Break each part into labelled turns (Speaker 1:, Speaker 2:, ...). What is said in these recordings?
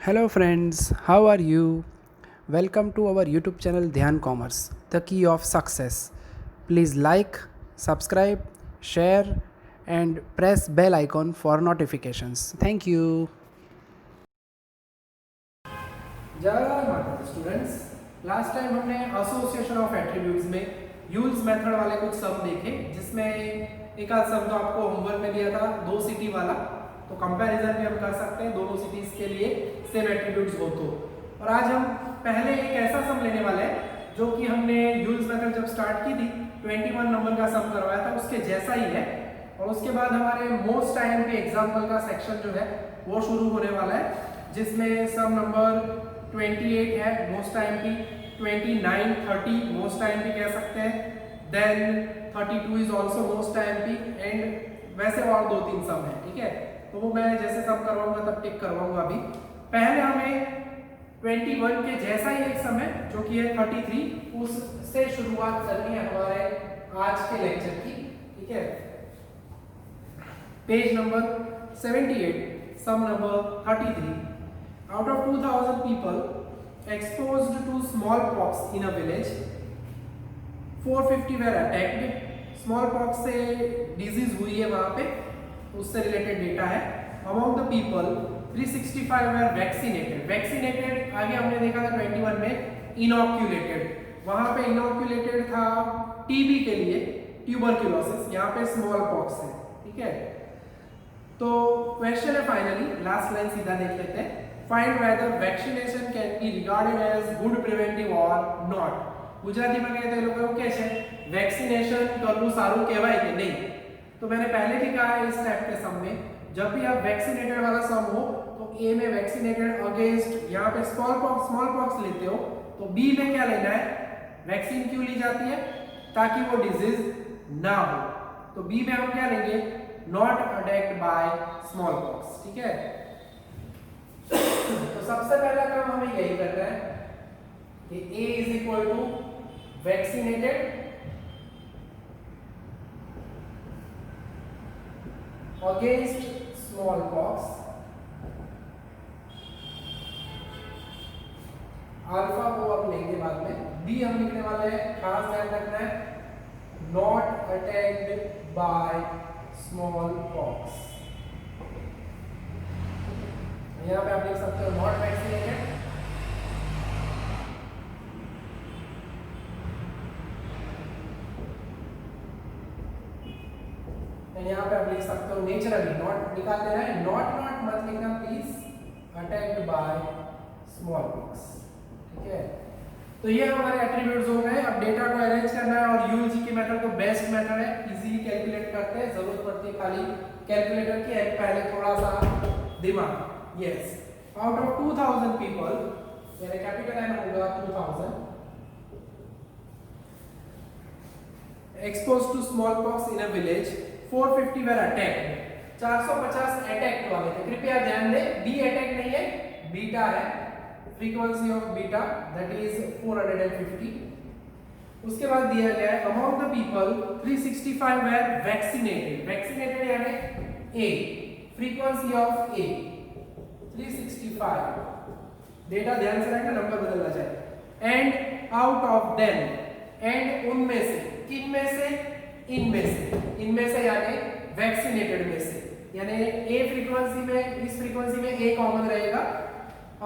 Speaker 1: Hello friends, how are you? Welcome to our YouTube channel Dhyan Commerce, the key of success. Please like, subscribe, share and press bell icon for notifications. Thank you. जय माता students, last time हमने association of attributes में use method वाले कुछ सम देखे, जिसमें एक आध सम तो आपको होमवर्क में दिया था, दो सिटी वाला, तो कंपैरिजन भी हम कर सकते हैं दोनों सिटीज के लिए सेम एट्रीब्यूट्स हो तो। और आज हम पहले एक ऐसा सम लेने वाले हैं जो कि हमने यूज मेथड जब स्टार्ट की थी 21 नंबर का सम करवाया था, उसके जैसा ही है। और उसके बाद हमारे मोस्ट आईएमपी एग्जाम्पल का सेक्शन जो है वो शुरू होने वाला है, जिसमें सम नंबर 28 है मोस्ट आईएमपी, 29, 30 मोस्ट आईएमपी कह सकते हैं, then 32 is also most IMP and वैसे और दो तीन सम है। ठीक है, तो वो मैं जैसे सम करवाऊंगा तब टिक करवाऊंगा। अभी पहले हमें 21 के जैसा ही एक सम है जो कि है 33, उससे शुरुआत करनी है हमारे आज के लेक्चर की। ठीक है, page number 78, sum number 33। Out of 2000 people exposed to smallpox in a village, 450 were attacked. Smallpox से डिजीज हुई है वहां पे, उससे रिलेटेड डेटा है। Among the people 365 were vaccinated. Vaccinated आगे हमने देखा था 21 में inoculated, वहां पे inoculated था टीबी के लिए, ट्यूबरक्यूलोसिस, यहाँ पे स्मॉलपॉक्स है। ठीक है, तो क्वेश्चन है फाइनली, लास्ट लाइन सीधा देख लेते हैं। Find whether vaccination can be regarded as good preventive or not. ગુજરાતીમાં કહેતા એ લોકો એવું કહે છે વેક્સિનેશન કરવું સારું કહેવાય કે નહીં। तो मैंने पहले भी कहा है इस टाइप के सम में जब भी आप वैक्सीनेटेड वाला सम हो तो ए में वैक्सीनेटेड अगेंस्ट यहाँ पे स्मॉलपॉक्स लेते हो, तो बी में क्या लेना है, वैक्सीन क्यों ली जाती है, ताकि वो डिजीज ना हो। तो बी में हम क्या लेंगे, नॉट अटैक्ड बाय स्मॉलपॉक्स। ठीक है, तो सबसे पहला काम हमें यही करना है कि A is equal to vaccinated against smallpox, alpha को अब लेंगे बाद में, बी हम लिखने वाले हैं, खास ध्यान रखना है, नॉट अटैक्ड बाय स्मॉलपॉक्स। यहाँ पे आप देख सकते हो नॉट वैक्सीनेटेड, यहाँ पे आप लिख सकते हो नेचुरली, नॉट निकाल देना है, नॉट मत लिखना प्लीज, अटैक्ड बाय स्मॉलपॉक्स। ठीक है, तो ये हमारे एट्रीब्यूट्स हो गए। अब डेटा को अरेंज करना है और यूजी की मेथड तो बेस्ट मेथड है, इजीली कैलकुलेट करते हैं, जरूरत पड़ती है खाली कैलकुलेटर की, पहले थोड़ा सा दिमाग। Yes, out of 2000 people, यानी कैपिटल एन होगा 2000, exposed to smallpox in a village, 450 were attacked. 450 attack वाले थे, कृपया ध्यान दें, बी अटैक नहीं है, बीटा है, frequency of beta that is 450। उसके बाद दिया गया है among the people 365 were vaccinated. Vaccinated यानी A, frequency of A 365, data ध्यान से रखना, नंबर बदलना चाहिए। And out of them, and उनमें से, किन में से, इनमें से यानी वैक्सीनेटेड में से, यानी ए फ्रीक्वेंसी में, इस फ्रीक्वेंसी में ए कॉमन रहेगा।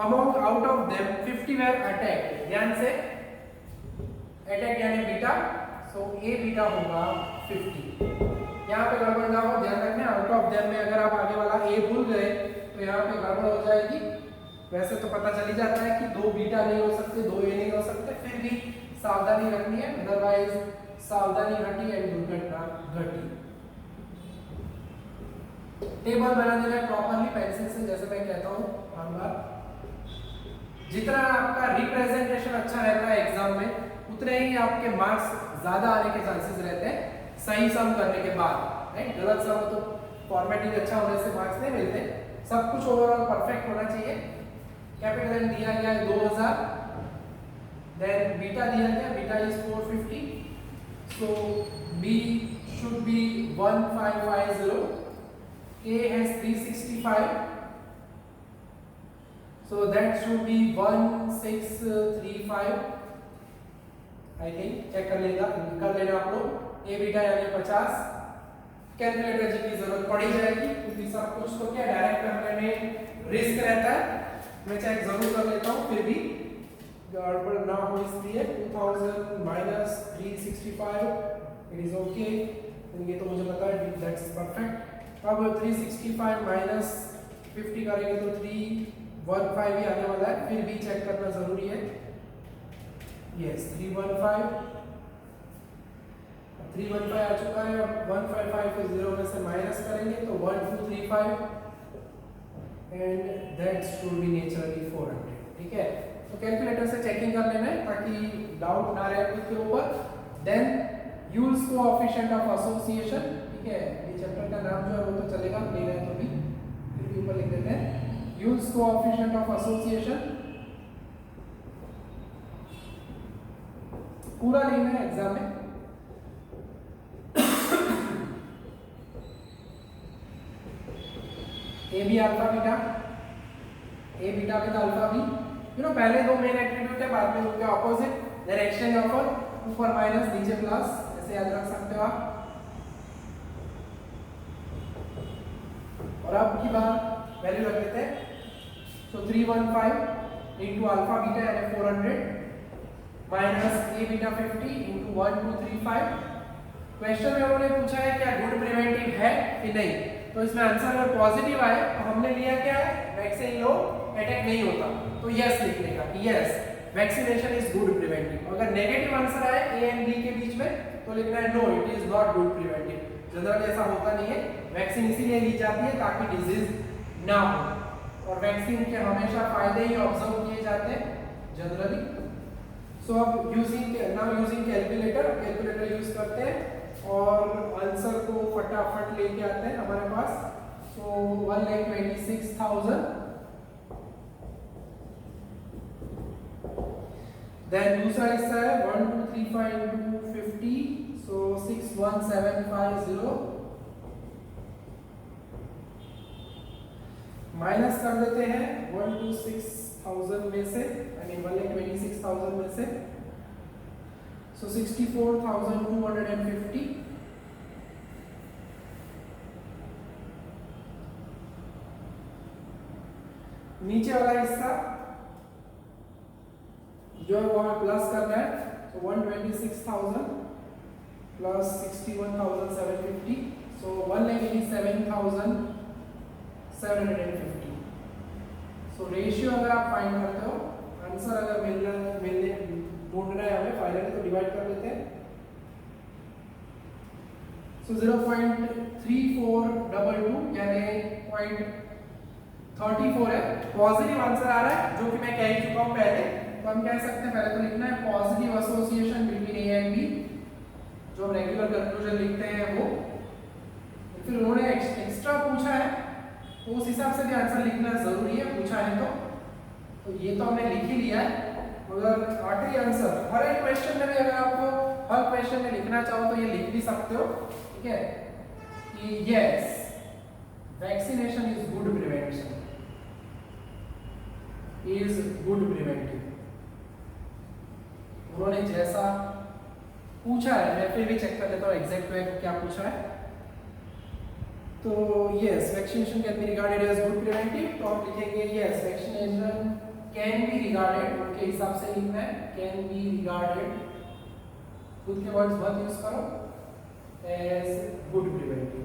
Speaker 1: Among out of them 50 were attack, ध्यान से, अटैक यानी बीटा, सो ए बीटा होगा 50। यहाँ पे गड़बड़ ना हो, ध्यान रखना, आउट ऑफ देम में अगर आप आगे वाला ए भूल गए तो यहाँ पे गड़बड़ हो जाएगी। वैसे तो पता चल ही जाता है कि दो बीटा नहीं हो सकते, दो ए नहीं हो सकते, फिर भी सावधानी रखनी है, अदरवाइज सावधानी घटी एंड दुर्घटना घटी। टेबल बना देना है प्रॉपरली पेंसिल से, जैसे मैं कहता हूँ हर बार। जितना आपका रिप्रेजेंटेशन अच्छा रहता है एग्जाम में, उतने ही आपके मार्क्स ज्यादा आने के चांसेस रहते हैं सही सम करने के बाद। राइट, गलत सम तो फॉर्मेटिंग अच्छा होने से मार्क्स नहीं मिलते, सब कुछ ओवरऑल परफेक्ट होना चाहिए। कैपिटल एन दिया गया है 2000, देन बीटा दिया गया, beta is 450, so B should be 1550, A has 365, So that should be 1635 I think. Check कर लेना आप लोग। ए बीटा यानी 50। कैलकुलेटर जी की जरूरत पड़ी जाएगी क्योंकि सब कुछ तो क्या डायरेक्ट करने में रिस्क रहता है। मैं चेक जरूर कर लेता हूँ फिर भी गड़बड़ ना हो इसलिए। 2000 माइनस 365 इट इज ओके। ये तो मुझे पता है दैट्स परफेक्ट। अब 365 माइनस 50 करेंगे तो 315 ही आने वाला है। फिर भी चेक करना जरूरी है। यस 315 आ चुका है। अब 155 को 0 में से माइनस करेंगे तो 1235 and that should be naturally 400। ठीक है, तो कैलकुलेटर से चेकिंग कर लेना है ताकि डाउट ना रहे खुद के ऊपर। Then Yule's coefficient of association. ठीक है, ये चैप्टर का नाम जो है वो तो चलेगा, लेना है तो भी फिर भी ऊपर लिख देते हैं यूल्स कोएफिशिएंट ऑफ एसोसिएशन। पूरा लेना है एग्जाम में। A B alpha beta, A beta with alpha B. पहले दो मेन एट्रीब्यूट है, बाद में उनके ऑपोजिट। देन एक्सचेंज ऑफर, ऊपर माइनस नीचे प्लस, ऐसे याद रख सकते हो आप। और अब की बार वैल्यू रख लेते हैं। सो 315 इंटू अल्फा बीटा यानी 400 माइनस ए बीटा 50 इंटू 1235। क्वेश्चन में उन्होंने पूछा है क्या गुड प्रिवेंटिव है कि नहीं, तो इसमें आंसर अगर पॉजिटिव आए तो हमने लिया क्या है, वैक्सीन लो अटैक नहीं होता, तो यस लिखने का, yes vaccination is good preventive. अगर नेगेटिव आंसर आए ए एंड बी के बीच में तो लिखना है no it is not good preventive. Generally ऐसा होता नहीं है। वैक्सीन इसीलिए ली जाती है ताकि डिजीज ना हो, और वैक्सीन के हमेशा फायदे ही ऑब्जर्व किए जाते हैं जनरली। सो अब यूजिंग कैलकुलेटर यूज करते हैं और आंसर को फटाफट लेके आते हैं हमारे पास। सो 1,26,000। देन दूसरा हिस्सा है 1235 into 50, सो 61750। माइनस कर देते हैं 126,000 में से, आई मीन 1,26,000 में से, सो 64,250। नीचे वाला हिस्सा जो है वो हमें प्लस करना है, तो 126,000 प्लस 61,750, सो 1,87,750। सो रेशियो अगर आप फाइंड करते हो, आंसर अगर मिलने ढूंढना है हमें फाइनली, तो डिवाइड कर लेते हैं। सो 0.3422 यानी 0.34 है। पॉजिटिव आंसर आ रहा है जो कि मैं कह ही चुका हूं पहले, तो हम कह सकते हैं, पहले तो लिखना है positive association between A and B, जो हम रेगुलर कंक्लूजन लिखते हैं वो। फिर उन्होंने एक्स्ट्रा पूछा है तो उस हिसाब से भी आंसर लिखना जरूरी है, पूछा है तो ये तो हमने लिख ही लिया है। मगर आखिरी आंसर हर एक क्वेश्चन में भी अगर आपको हर क्वेश्चन में लिखना चाहो तो ये लिख भी सकते हो। ठीक है, कि yes vaccination is good prevention, is good preventive. उन्होंने जैसा पूछा है, मैं फिर भी चेक कर लेता हूँ एग्जैक्ट वे क्या पूछा है। तो yes vaccination can be regarded as good preventive, तो हम लिखेंगे yes vaccination can be regarded, उनके हिसाब से लिखना है कैन बी रिगार्डेड, खुद के वर्ड्स मत यूज करो, एज गुड प्रिवेंटिव।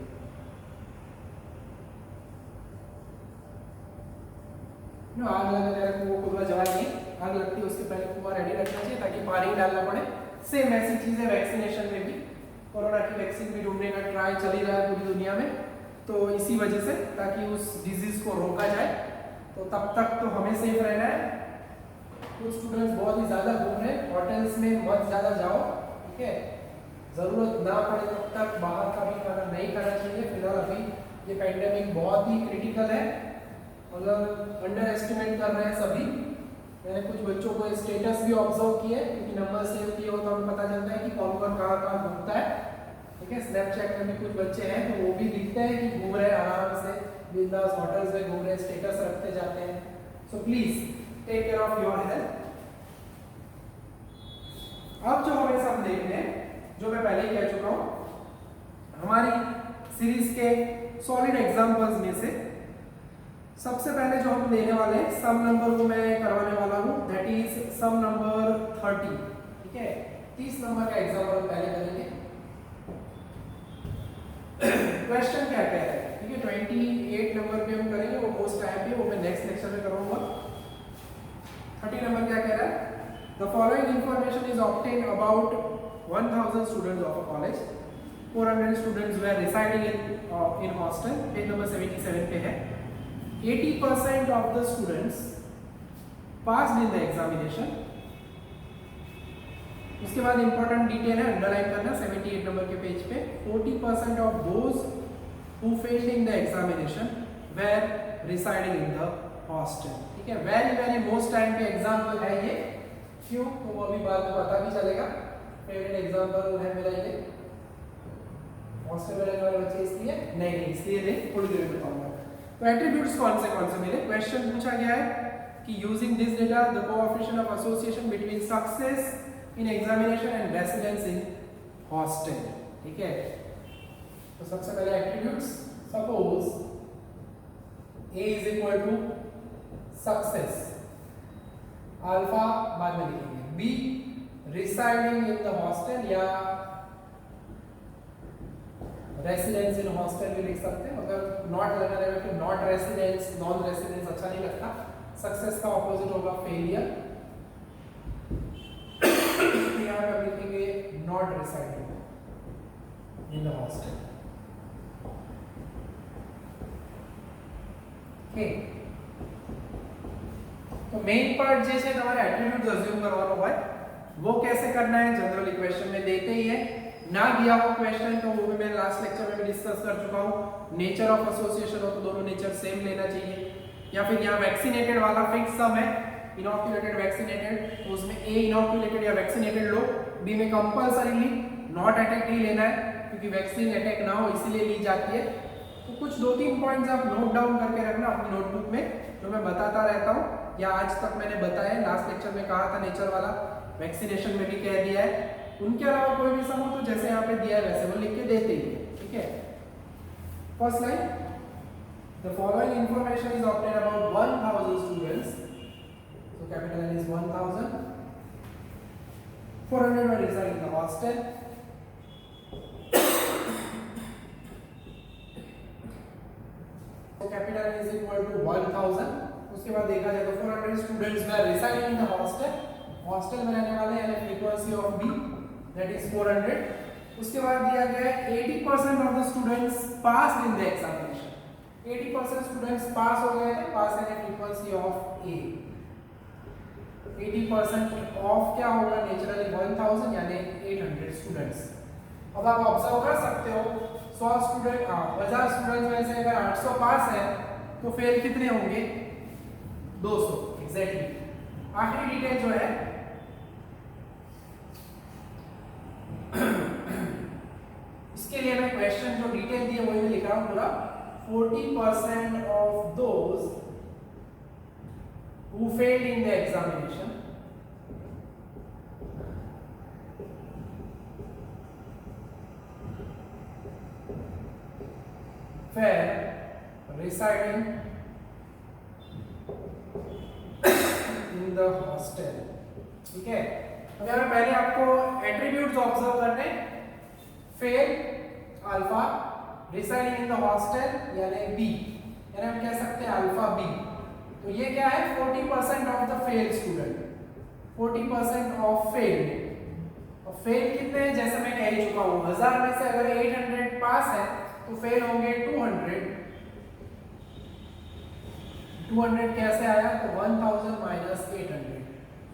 Speaker 1: आग लगा मेरे को वो खुद जवाब नहीं, आग लगती है उसके पहले कुआं रेडी रखना चाहिए ताकि पानी डालना पड़े। सेम ऐसी चीज है वैक्सीनेशन में भी। कोरोना की वैक्सीन भी ढूंढने का ट्राई चल ही रहा है पूरी दुनिया में, तो इसी वजह से ताकि उस डिजीज को रोका जाए। तो तब तक तो हमें सेफ रहना है। कुछ स्टूडेंट्स बहुत ही ज्यादा घूम रहे हैं, होटल्स में मत ज्यादा जाओ। ठीक है, जरूरत ना पड़े तब तक बाहर का भी खाना नहीं खाना चाहिए। फिलहाल अभी ये पैंडेमिक बहुत ही क्रिटिकल है, अगर अंडर एस्टिमेट कर रहे हैं सभी। मैंने कुछ बच्चों को स्टेटस भी ऑब्जर्व किए, क्योंकि नंबर सेव किए हो तो हमें पता चलता है कि कौन कौन कहाँ कहाँ घूमता है। ठीक है, स्नैपचैट में भी कुछ बच्चे हैं तो वो भी दिखते हैं कि घूम रहे हैं आराम से, बिंदास होटल्स में घूम रहे हैं, स्टेटस रखते जाते हैं। So please take care of your health. अब जो हमें सब देखने हैं, जो मैं पहले ही कह चुका हूं, हमारी सीरीज के सॉलिड एग्जांपल्स में से सबसे पहले जो हम लेने वाले हैं, सम नंबर को मैं करवाने वाला हूं, दैट इज सम नंबर 30. ठीक है, 30 नंबर का एग्जांपल पहले करेंगे. क्वेश्चन क्या कह रहा है? ठीक है, 28 नंबर पे हम करेंगे, वो मोस्ट टाइम पे, वो मैं नेक्स्ट लेक्चर में करूंगा. 30 नंबर क्या कह रहा है? The following information is obtained about 1000 students of a college. 400 students were residing in hostel. Page number 77 पे है. 80% of the students passed in the examination. उसके बाद इंपॉर्टेंट डिटेल है, अंडरलाइन करना 78 नंबर के पेज पे. 40% of those who failed in the examination were residing in the hostel. ठीक है, वेरी मोस्ट टाइम पे एग्जाम्पल है ये. क्यों? तो वो अभी बाद में पता भी चलेगा. फेवरेट एग्जाम्पल है मेरा ये. हॉस्टल में रहने वाले बच्चे इसलिए नहीं, इसलिए नहीं, थोड़ी देर में बताऊंगा. तो एट्रीब्यूट्स कौन से मिले? क्वेश्चन पूछा गया है कि using this data the coefficient of association between success in examination and residence in hostel. ठीक है, तो सबसे पहले attributes. Suppose A is equal to success, alpha बाद में लिखेंगे. B residing in the hostel या रेसिडेंस इन हॉस्टल भी लिख सकते हैं. अगर नॉट लगाने में फिर नॉट रेसिडेंस, नॉन रेसिडेंस अच्छा नहीं लगता. सक्सेस का ऑपोजिट होगा फेलियर. यहाँ पे हम लिखेंगे not residing in the hostel. Okay, तो मेन पार्ट जे છે તમારે એટ્રીબ્યુટ્સ અઝ્યુમ કરવાનો હોય. वो कैसे करना है जनरली क्वेश्चन में देते ही है. ना दिया हो क्वेश्चन तो वो भी मैं लास्ट लेक्चर में भी डिस्कस कर चुका हूँ. नेचर ऑफ एसोसिएशन हो तो दोनों नेचर सेम लेना चाहिए. या फिर यहाँ वैक्सीनेटेड वाला फिक्स सम है, इनॉक्यूलेटेड वैक्सीनेटेड, तो उसमें ए इनॉक्यूलेटेड या वैक्सीनेटेड लो. बी में कंपल्सरीली नॉट अटैक नहीं लेना है क्योंकि वैक्सीन अटैक ना हो इसीलिए ली जाती है. तो कुछ 2-3 पॉइंट्स आप नोट डाउन करके रखना अपनी नोटबुक में, जो मैं बताता रहता हूँ या आज तक मैंने बताया. लास्ट लेक्चर में कहा था नेचर वाला, वैक्सीनेशन में भी कह दिया है. उनके अलावा कोई भी सम हो तो जैसे यहाँ पे दिया है वैसे वो लिख के देते ही. ठीक है, first line, the following information is obtained about 1000 students. So capital N is 1000. 400 were residing in the hostel. So capital N is equal to 1000. उसके बाद देखा जाए तो 400 students were residing in the hostel. Hostel में रहने वाले यानी frequency of B that is 400. उसके बाद दिया गया है 80% of the students passed in the examination. 80% students pass हो गए थे. पास यानी फ्रीक्वेंसी ऑफ A. 80% ऑफ क्या होगा? नेचुरली 1000 यानी 800 स्टूडेंट्स. अब आप ऑब्जर्व कर सकते हो 100 स्टूडेंट 1000 स्टूडेंट्स में से अगर 800 पास है तो फेल कितने होंगे? 200 एग्जैक्टली. आखिरी डिटेल जो है इसके लिए मैं क्वेश्चन जो डिटेल दी है वही मैं लिख रहा हूं पूरा. 40% of those who failed in the examination were residing in the hostel. ठीक है, अब यहाँ पहले आपको एट्रीब्यूट्स ऑब्जर्व करने. Fail alpha, residing in the hostel यानी बी, यानी हम कह सकते हैं अल्फा बी. तो ये क्या है? 40% of the fail student. 40% of fail. और फेल कितने हैं? जैसे मैं कह ही चुका हूँ 1000 में से अगर 800 पास है तो फेल होंगे 200. 200 कैसे आया? तो 1000 माइनस 800.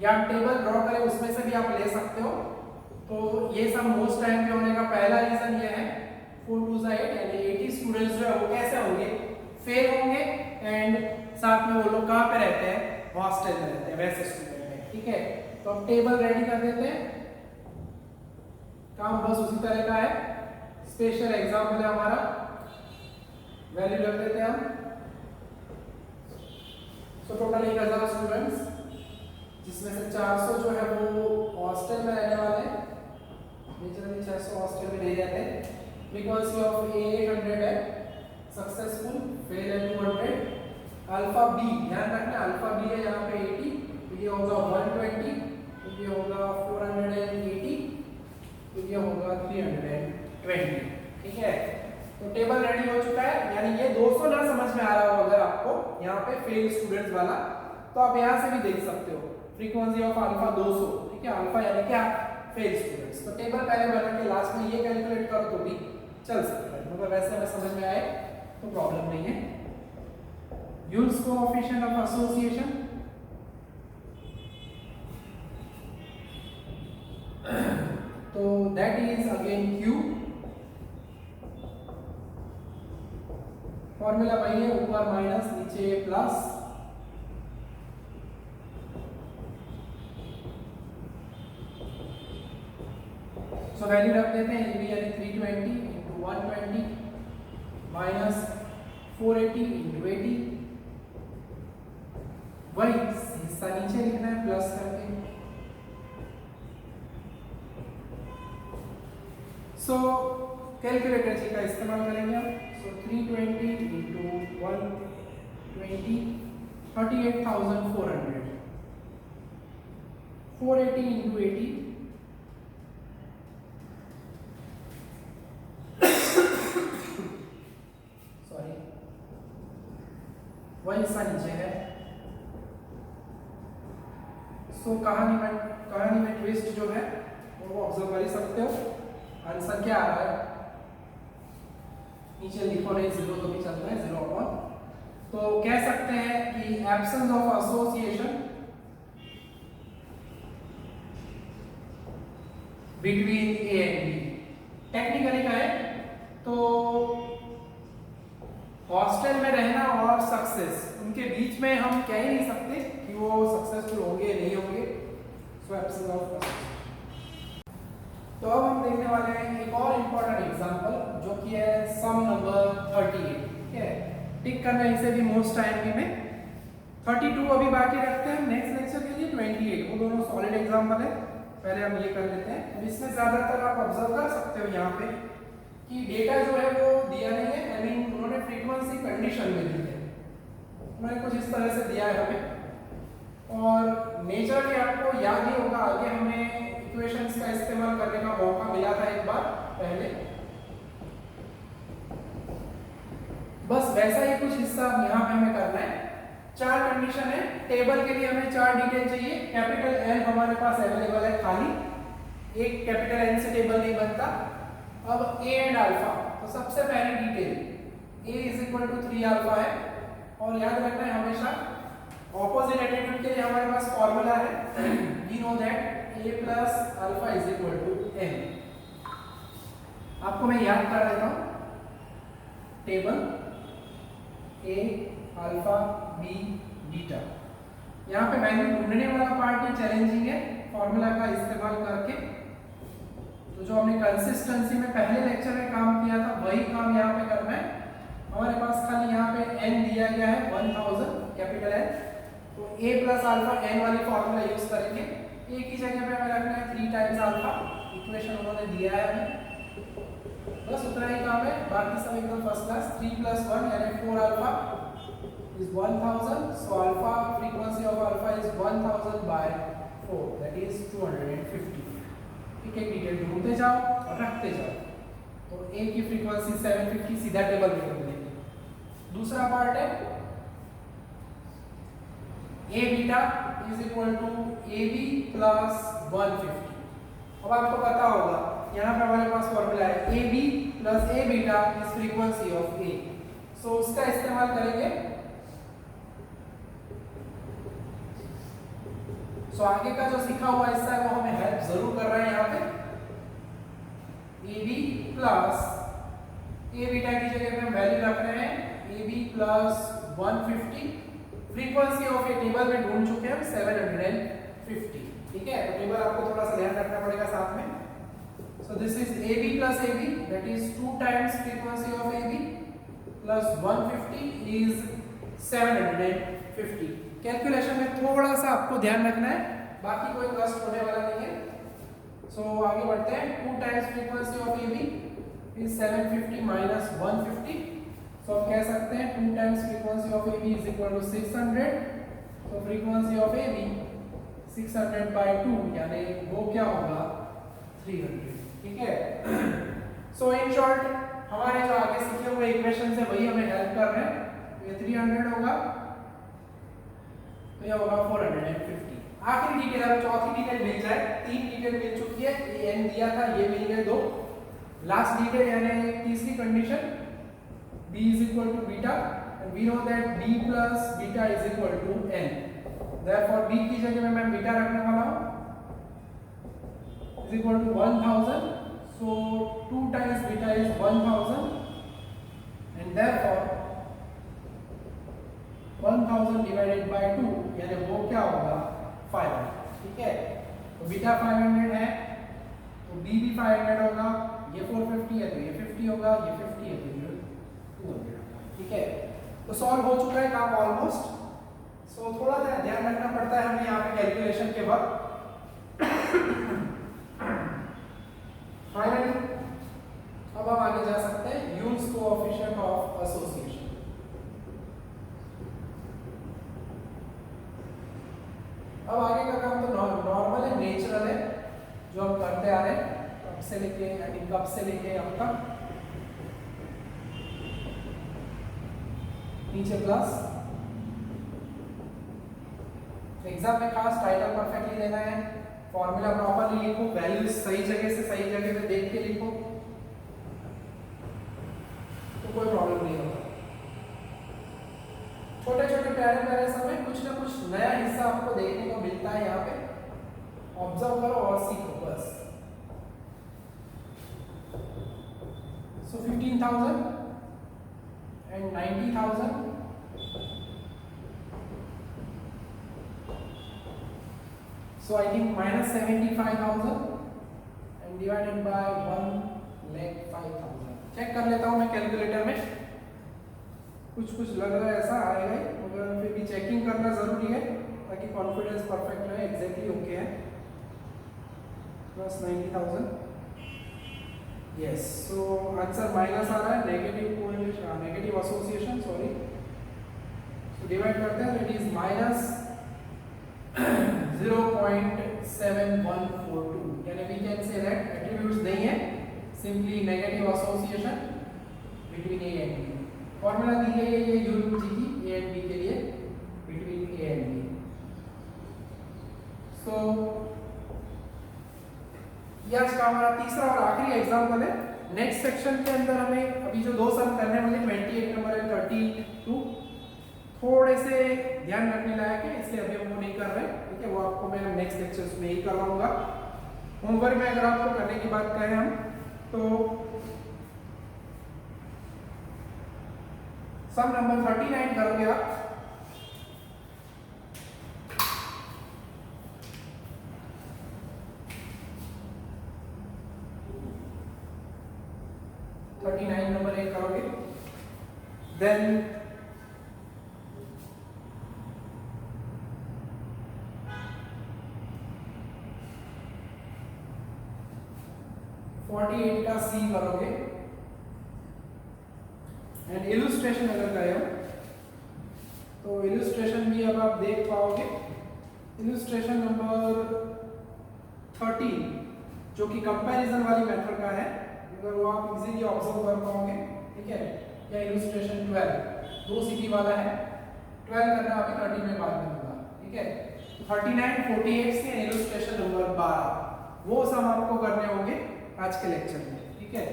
Speaker 1: या आप टेबल ड्रॉ करें उसमें से भी आप ले सकते हो. तो ये सब मोस्ट टाइम पे होने का पहला रीजन ये है 4 2 8 यानी 80 स्टूडेंट्स जो है वो कैसे होंगे? फेल होंगे. एंड साथ में वो लोग कहाँ पे रहते हैं? हॉस्टल में रहते हैं, वैसे स्टूडेंट है. ठीक है, तो हम टेबल रेडी कर देते हैं. काम बस उसी तरह का है. स्पेशल एग्जाम्पल है हमारा, वैल्यू रख देते हैं हम सो टोटल 1000 स्टूडेंट्स, जिसमें से 400 जो है वो हॉस्टल में रहने वाले हैं, मेजरली 600 हॉस्टल में नहीं रहते। फ्रीक्वेंसी ऑफ ए 800 है, सक्सेसफुल, फेल है 200। अल्फा बी ध्यान रखना, अल्फा बी है यहाँ पे 80, तो ये होगा 120, तो ये होगा 480, तो ये होगा 320। ठीक है, तो टेबल रेडी हो चुका है। यानी ये 200 ना समझ में आ रहा हो अगर आपको यहाँ पे फेल स्टूडेंट्स वाला, तो आप यहाँ से भी देख सकते हो फ्रीक्वेंसी ऑफ अल्फा 200। ठीक है, अल्फा यानी क्या, फेल स्टूडेंट्स। तो टेबल पहले बना के लास्ट में ये कैलकुलेट करो तो भी चल सकता है, मगर वैसे हमें समझ में आए तो प्रॉब्लम नहीं है। यूज कोएफिशिएंट ऑफ एसोसिएशन, तो that is again Q। Formula वही है, ऊपर माइनस नीचे प्लस। सो वैल्यू रख देते हैं, ये यानी 320 इंटू 120 माइनस 480 इंटू 80, वही हिस्सा नीचे लिखना है प्लस करके। सो कैलकुलेटर जी का इस्तेमाल करेंगे हम। सो 320 इंटू 120 38,400, 480 इंटू 80 सॉरी, वही हिस्सा नीचे है। सो कहानी में ट्विस्ट जो है वो ऑब्जर्व कर ही सकते हो। आंसर क्या आ रहा है, नीचे लिखो नहीं, 0 तो भी चलता है, 0 तो कह सकते हैं कि absence of association between A and B. Technically का है तो हॉस्टल में रहना और सक्सेस, उनके बीच में हम कह ही नहीं सकते कि वो सक्सेसफुल होंगे नहीं होंगे। सो एब्सेंस ऑफ एसोसिएशन। तो अब हम देखने वाले हैं एक और इम्पोर्टेंट एग्जांपल, जो कि है सम नंबर 38। ठीक है, टिक करना इसे भी मोस्ट टाइम में। 32 अभी बाकी रखते हैं नेक्स्ट लेक्चर के लिए। 28 वो दोनों सॉलिड एग्जांपल है, पहले हम ये कर लेते हैं। अब इसमें ज्यादातर आप ऑब्जर्व कर सकते हो यहाँ पे कि डेटा जो है वो दिया नहीं है, आई मीन उन्होंने फ्रीक्वेंसी कंडीशन में दी है, उन्होंने कुछ इस तरह से दिया है हमें। और नेचर के आपको याद ही होगा, आगे हमें इक्वेशंस का इस्तेमाल करने का मौका मिला था एक बार पहले, बस वैसा ही कुछ हिस्सा यहाँ पे हमें करना है। 4 कंडीशन है, टेबल के लिए हमें 4 डिटेल चाहिए। कैपिटल N हमारे पास अवेलेबल है खाली, एक कैपिटल N से टेबल नहीं बनता। अब A एंड अल्फा, तो सबसे पहली detail A is equal to 3 alpha है, और याद रखना है हमेशा ऑपोजिट एटीट्यूड के लिए हमारे पास फॉर्मूला है, we know that A plus alpha is equal to N। आपको मैं याद कर देता हूं, table A alpha B beta, यहाँ पे वैल्यू ढूंढने वाला पार्ट ही चैलेंजिंग है फॉर्मूला का इस्तेमाल करके। तो जो हमने कंसिस्टेंसी में पहले लेक्चर में काम किया था वही काम यहाँ पे करना है। हमारे पास खाली यहाँ पे n दिया गया है 1000 कैपिटल N, तो A प्लस अल्फा n वाली फॉर्मूला यूज करेंगे। A की जगह पे हमें रखना है 3 टाइम्स अल्फा, इक्वेशन उन्होंने दिया है हमें, बस उतना ही काम है, बाकी सब एकदम फर्स्ट क्लास। 3 प्लस 1 यानी 4 alpha is 1000, so alpha frequency of alpha is 1000 by 4, that is 250। एक एक डिटेल ढूंढते जाओ और रखते जाओ, तो A की फ्रीक्वेंसी 750 सीधा टेबल में कर देंगे। दूसरा पार्ट है A beta is equal to AB plus 150। अब आपको पता होगा यहाँ पे हमारे पास फॉर्मूला है AB plus A beta is frequency of A, so उसका इस्तेमाल करेंगे। सो आगे का जो सीखा हुआ हिस्सा है वो हमें हेल्प जरूर कर रहा है यहाँ पे। AB प्लस A बीटा की जगह पे हम वैल्यू रख रहे हैं AB plus 150। Frequency of A table में ढूंढ चुके हैं हम 750। ठीक है, तो टेबल आपको थोड़ा सा ध्यान रखना पड़ेगा साथ में। So this is AB plus AB, that is 2 times frequency of AB plus 150 is 750। Calculation में थोड़ा सा आपको ध्यान रखना है, बाकी कोई कष्ट होने वाला नहीं है। सो आगे बढ़ते हैं। 2 times frequency of AB is 750 minus 150। So आप कह सकते हैं 2 times frequency of AB is equal to 600। So frequency of AB 600 by 2 यानी वो क्या होगा 300। ठीक है। सो इन शॉर्ट हमारे जो आगे सीखे हुए इक्वेशन है वही हमें हेल्प कर रहे हैं। ये 300 होगा तो यह होगा 450। आखिरी डिटेल अब चौथी डिटेल मिल जाए। 3 डिटेल मिल चुकी है, ये n दिया था, ये मिल गए 2। लास्ट डिटेल यानी तीसरी condition b is equal to beta and we know that b plus beta is equal to n. Therefore b की जगह में मैं बीटा रखने वाला हूँ is equal to 1000. So 2 times beta is 1000 and therefore 1000 divided by 2 यानी वो क्या होगा 500। ठीक है, तो बीटा 500 है तो b भी 500 होगा। ये 450 है तो ये 50 होगा, ये 50 है तो ये 200 होगा। ठीक है, तो सॉल्व हो चुका है काम ऑलमोस्ट। सो थोड़ा ध्यान रखना पड़ता है हमें यहाँ पे कैलकुलेशन के वक्त। फाइनली अब हम आगे जा सकते हैं यूज कोएफिशिएंट ऑफ एसोसिएशन। अब आगे का काम तो नॉर्मल है, नेचुरल है, जो हम करते आ रहे हैं कब से लेके यानी कब से लेके अब तक। नीचे प्लस, एग्जाम में खास टाइटल परफेक्टली देना है, फॉर्मूला प्रॉपरली लिखो, वैल्यूज सही जगह से सही जगह पे देख के लिखो तो कोई प्रॉब्लम नहीं होगा। छोटे छोटे प्यारे प्यारे समय कुछ ना कुछ नया हिस्सा आपको देखने को मिलता है यहाँ पे, ऑब्जर्व करो और सीखो बस। सो 15,000 and 90,000 so I think minus 75,000 and divided by 1,05,000। Check कर लेता हूँ मैं कैलकुलेटर में, कुछ लग रहा है ऐसा आएगा ही, मगर फिर भी चेकिंग करना जरूरी है ताकि कॉन्फिडेंस परफेक्ट रहे। एग्जैक्टली ओके है, plus 90,000। Yes, so answer minus आ रहा है, negative association sorry. So divide करते हैं, इट इज माइनस 0.7142 यानी we can say that attributes नहीं है, simply negative association between A and B. Formula दी गई है ये यूनिट जी की ए एंड बी के लिए, बिटवीन ए एंड बी। सो ये आज का हमारा तीसरा और आखिरी एग्जांपल है। नेक्स्ट सेक्शन के अंदर हमें अभी जो 2 सम करने वाले 28 नंबर है 32 थोड़े से ध्यान रखने लायक है, इसलिए अभी हम वो नहीं कर रहे। ठीक है, वो आपको मैं नेक्स्ट लेक्चर्स में ही करवाऊंगा। होमवर्क में अगर आपको करने की बात करें हम तो सम नंबर 39 करोगे आप। नंबर 1 करोगे, देन का सी करोगे एंड इलुस्ट्रेशन अगर करें तो इलुस्ट्रेशन भी अब आप देख पाओगे। इलुस्ट्रेशन नंबर 13 जो कि कंपैरिजन वाली मेथड का है, अगर वो आप इजीली ऑब्जर्व कर पाओगे। ठीक है, या इलुस्ट्रेशन 12 2 सीटी वाला है, 12 करना अभी 30 में बाद में होगा। ठीक है, 39 48 से इलुस्ट्रेशन नंबर 12 वो सम आपको करने होंगे आज के लेक्चर में। ठीक है,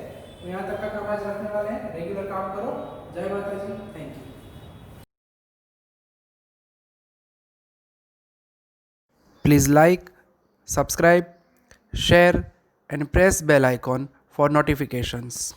Speaker 1: तो यहाँ तक का काम आज रखने वाले हैं, रेगुलर काम करो। जय माता जी, thank you.
Speaker 2: Please like, subscribe, share and press bell icon for notifications.